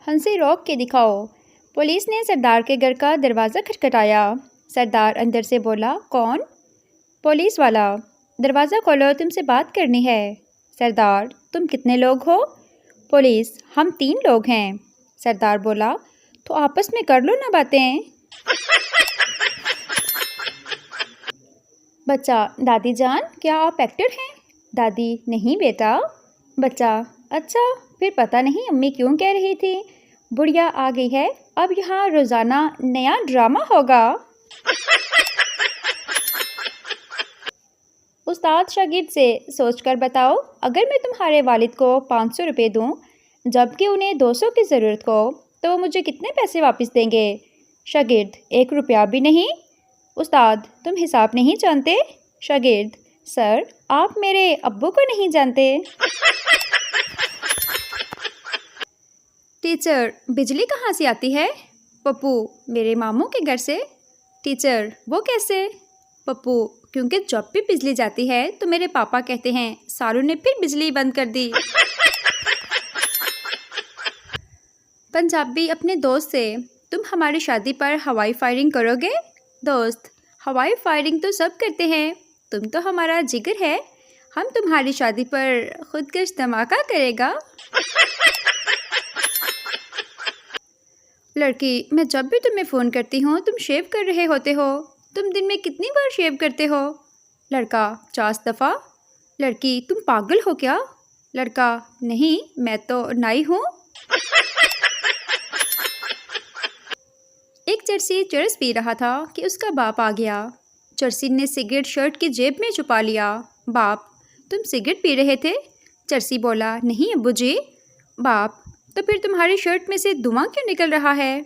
हंसी रोक के दिखाओ। पुलिस ने सरदार के घर का दरवाज़ा खटखटाया। सरदार अंदर से बोला, कौन? पुलिस वाला। दरवाज़ा खोलो, तुमसे बात करनी है। सरदार, तुम कितने लोग हो? पुलिस, हम 3 लोग हैं। सरदार बोला, तो आपस में कर लो ना बातें। बच्चा, दादी जान, क्या आप एक्टर हैं? दादी, नहीं बेटा। बच्चा, अच्छा, फिर पता नहीं अम्मी क्यों कह रही थी बुढ़िया आ गई है, अब यहाँ रोज़ाना नया ड्रामा होगा। उस्ताद शागिर्द से, सोचकर बताओ, अगर मैं तुम्हारे वालिद को 500 रुपये दूँ जबकि उन्हें 200 की ज़रूरत हो, तो वो मुझे कितने पैसे वापस देंगे? शागिर्द, 1 रुपया भी नहीं। उस्ताद, तुम हिसाब नहीं जानते? शागिर्द, सर, आप मेरे अब्बू को नहीं जानते। टीचर, बिजली कहाँ से आती है? पप्पू, मेरे मामू के घर से। टीचर, वो कैसे? पप्पू, क्योंकि जब भी बिजली जाती है तो मेरे पापा कहते हैं सारू ने फिर बिजली बंद कर दी। पंजाबी अपने दोस्त से, तुम हमारी शादी पर हवाई फायरिंग करोगे? दोस्त, हवाई फायरिंग तो सब करते हैं, तुम तो हमारा जिगर है, हम तुम्हारी शादी पर खुदकश धमाका करेगा। लड़की, मैं जब भी तुम्हें फ़ोन करती हूँ तुम शेव कर रहे होते हो, तुम दिन में कितनी बार शेव करते हो? लड़का, 50 दफ़ा। लड़की, तुम पागल हो क्या? लड़का, नहीं, मैं तो नाई हूँ। एक चरसी चरस पी रहा था कि उसका बाप आ गया। चरसी ने सिगरेट शर्ट की जेब में छुपा लिया। बाप, तुम सिगरेट पी रहे थे? चरसी बोला, नहीं अब्बू जी। बाप, तो फिर तुम्हारी शर्ट में से धुआं क्यों निकल रहा है?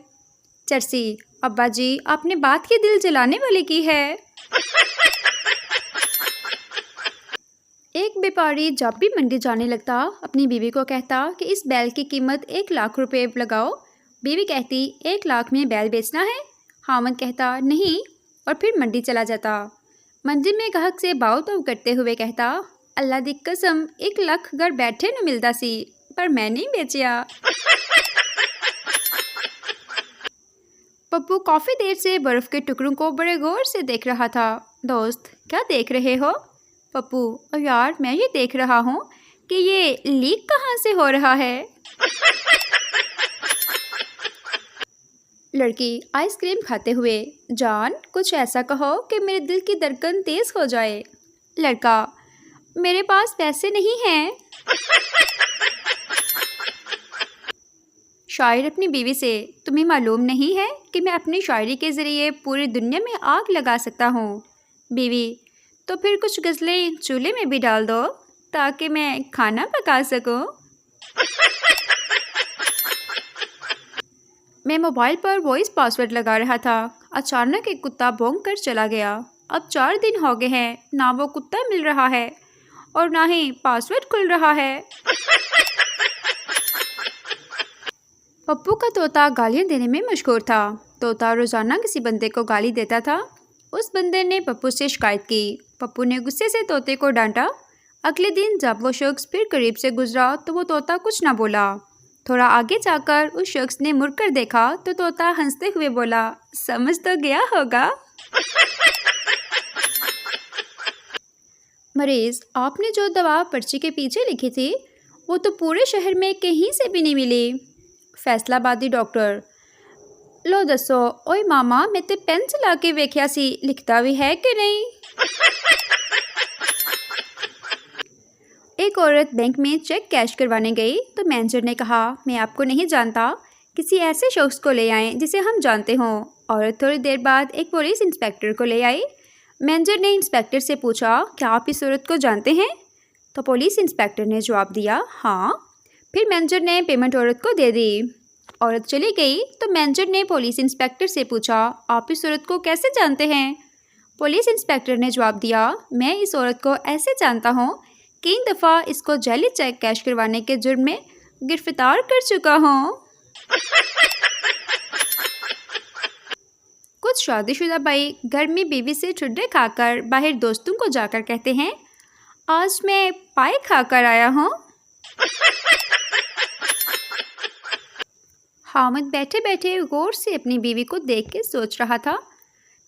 चरसी, अब्बा जी, आपने बात की दिल जलाने वाली की है। एक व्यापारी जब भी मंडी जाने लगता अपनी बीवी को कहता कि इस बैल की कीमत 1 लाख रुपए लगाओ। बीवी कहती 1 लाख में बैल बेचना है? हामद कहता नहीं, और फिर मंडी चला जाता। मंडी में ग्राहक से बाव तो करते हुए कहता, अल्लाह दी कसम 1 लाख घर बैठे न मिलता सी, पर मैं नहीं बेचिया। पप्पू काफ़ी देर से बर्फ़ के टुकड़ों को बड़े गौर से देख रहा था। दोस्त, क्या देख रहे हो? पप्पू, यार मैं ये देख रहा हूँ कि ये लीक कहाँ से हो रहा है। लड़की आइसक्रीम खाते हुए, जान कुछ ऐसा कहो कि मेरे दिल की धड़कन तेज़ हो जाए। लड़का, मेरे पास पैसे नहीं हैं। शायर अपनी बीवी से, तुम्हें मालूम नहीं है कि मैं अपनी शायरी के ज़रिए पूरी दुनिया में आग लगा सकता हूँ। बीवी, तो फिर कुछ गज़लें चूल्हे में भी डाल दो ताकि मैं खाना पका सकूँ। मैं मोबाइल पर वॉइस पासवर्ड लगा रहा था, अचानक एक कुत्ता भौंक कर चला गया। अब 4 दिन हो गए हैं, ना वो कुत्ता मिल रहा है और ना ही पासवर्ड खुल रहा है। पप्पू का तोता गालियाँ देने में मशहूर था। तोता रोज़ाना किसी बंदे को गाली देता था। उस बंदे ने पप्पू से शिकायत की। पप्पू ने गुस्से से तोते को डांटा। अगले दिन जब वो शख्स फिर करीब से गुजरा तो वो तोता कुछ ना बोला। थोड़ा आगे जाकर उस शख्स ने मुड़कर देखा तो तोता हंसते हुए बोला, समझ तो गया होगा। मरीज़, आपने जो दवा पर्ची के पीछे लिखी थी वो तो पूरे शहर में कहीं से भी नहीं मिली। फैसलाबादी डॉक्टर, लो दसो, ओए मामा, मैं ते पेन चला के वेख्या सी, लिखता भी है कि नहीं। एक औरत बैंक में चेक कैश करवाने गई तो मैनेजर ने कहा, मैं आपको नहीं जानता, किसी ऐसे शख्स को ले आएं जिसे हम जानते हों। औरत थोड़ी देर बाद एक पुलिस इंस्पेक्टर को ले आई। मैनेजर ने इंस्पेक्टर से पूछा, क्या आप इस औरत को जानते हैं? तो पुलिस इंस्पेक्टर ने जवाब दिया, हाँ। फिर मैनेजर ने पेमेंट औरत को दे दी। औरत चली गई तो मैनेजर ने पुलिस इंस्पेक्टर से पूछा, आप इस औरत को कैसे जानते हैं? पुलिस इंस्पेक्टर ने जवाब दिया, मैं इस औरत को ऐसे जानता हूँ, 3 दफ़ा इसको जाली चेक कैश करवाने के जुर्म में गिरफ्तार कर चुका हूँ। कुछ शादीशुदा भाई घर में बीवी से ठुड्डे खाकर बाहर दोस्तों को जाकर कहते हैं, आज मैं पाए खाकर आया हूँ। हामिद बैठे बैठे गौर से अपनी बीवी को देख के सोच रहा था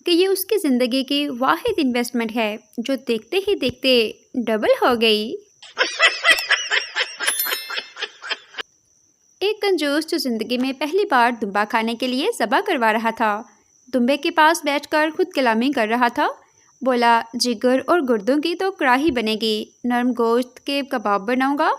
कि ये उसकी ज़िंदगी की वाहिद इन्वेस्टमेंट है जो देखते ही देखते डबल हो गई। एक कंजूस जो ज़िंदगी में पहली बार दुम्बा खाने के लिए ज़बह करवा रहा था, दुम्बे के पास बैठकर खुद कलामी कर रहा था। बोला, जिगर और गुर्दों की तो कड़ाही बनेगी, नरम गोश्त के कबाब बनाऊंगा,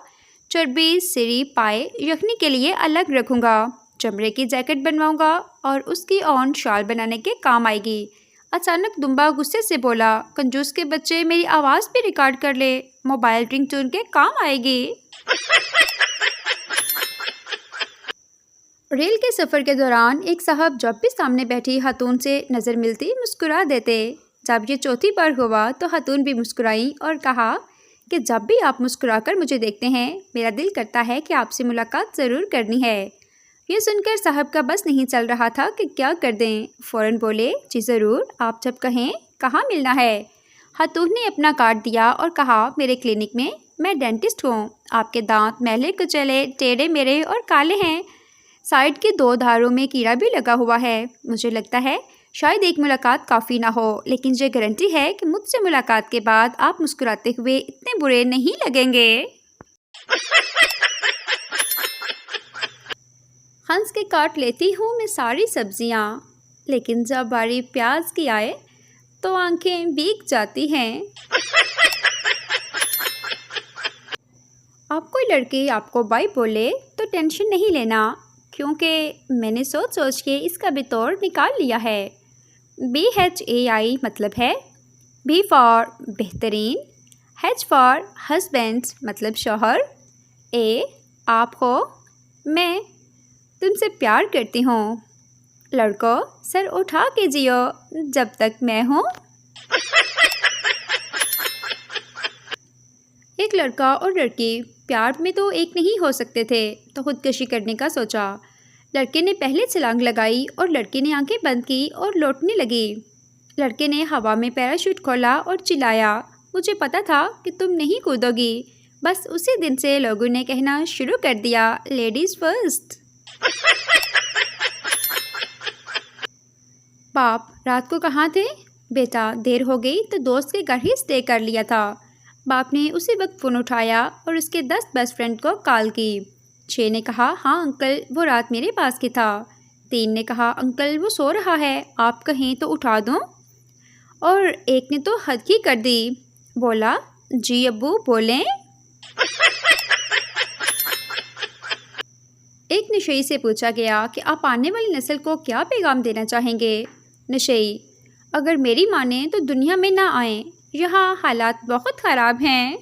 चर्बी सिरी पाए यखनी के लिए अलग रखूंगा, चमड़े की जैकेट बनवाऊंगा और उसकी ऑन शाल बनाने के काम आएगी। अचानक दुम्बा गुस्से से बोला, कंजूस के बच्चे, मेरी आवाज़ भी रिकॉर्ड कर ले, मोबाइल रिंगटोन के काम आएगी। रेल के सफ़र के दौरान एक साहब जब भी सामने बैठी खातून से नज़र मिलती मुस्कुरा देते। जब ये चौथी बार हुआ तो खातून भी मुस्कुराई और कहा कि जब भी आप मुस्कुराकर मुझे देखते हैं मेरा दिल करता है कि आपसे मुलाकात ज़रूर करनी है। ये सुनकर साहब का बस नहीं चल रहा था कि क्या कर दें। फ़ौरन बोले, जी ज़रूर, आप जब कहें, कहाँ मिलना है। खातून ने अपना कार्ड दिया और कहा, मेरे क्लिनिक में, मैं डेंटिस्ट हूँ। आपके दांत मैले कुचले टेढ़े मेढ़े और काले हैं, साइड के 2 धारों में कीड़ा भी लगा हुआ है। मुझे लगता है शायद एक मुलाकात काफ़ी ना हो, लेकिन ये गारंटी है कि मुझसे मुलाकात के बाद आप मुस्कुराते हुए इतने बुरे नहीं लगेंगे। हंस के काट लेती हूँ मैं सारी सब्जियाँ, लेकिन जब बारी प्याज की आए तो आंखें भीग जाती हैं। आप कोई लड़की आपको बाय बोले तो टेंशन नहीं लेना, क्योंकि मैंने सोच सोच के इसका भी तोड़ निकाल लिया है। BHAI मतलब है B फॉर बेहतरीन, H फॉर हस्बैंड मतलब शौहर, A आप हो, मैं तुमसे प्यार करती हूँ। लड़कों, सर उठा के जियो जब तक मैं हूँ। एक लड़का और लड़की प्यार में तो एक नहीं हो सकते थे, तो खुदकशी करने का सोचा। लड़के ने पहले छलांग लगाई और लड़की ने आंखें बंद की और लौटने लगी। लड़के ने हवा में पैराशूट खोला और चिल्लाया, मुझे पता था कि तुम नहीं कूदोगी। बस उसी दिन से लोगों ने कहना शुरू कर दिया, लेडीज़ फर्स्ट। बाप, रात को कहाँ थे? बेटा, देर हो गई तो दोस्त के घर ही स्टे कर लिया था। बाप ने उसी वक्त फ़ोन उठाया और उसके 10 बेस्ट फ्रेंड को कॉल की। 6 ने कहा, हाँ अंकल, वो रात मेरे पास की था। 3 ने कहा, अंकल वो सो रहा है, आप कहें तो उठा दूँ। और 1 ने तो हद ही कर दी, बोला, जी अब्बू बोलें। एक नशेई से पूछा गया कि आप आने वाली नस्ल को क्या पैगाम देना चाहेंगे। नशेई, अगर मेरी माने तो दुनिया में ना आएं, यहाँ हालात बहुत ख़राब हैं।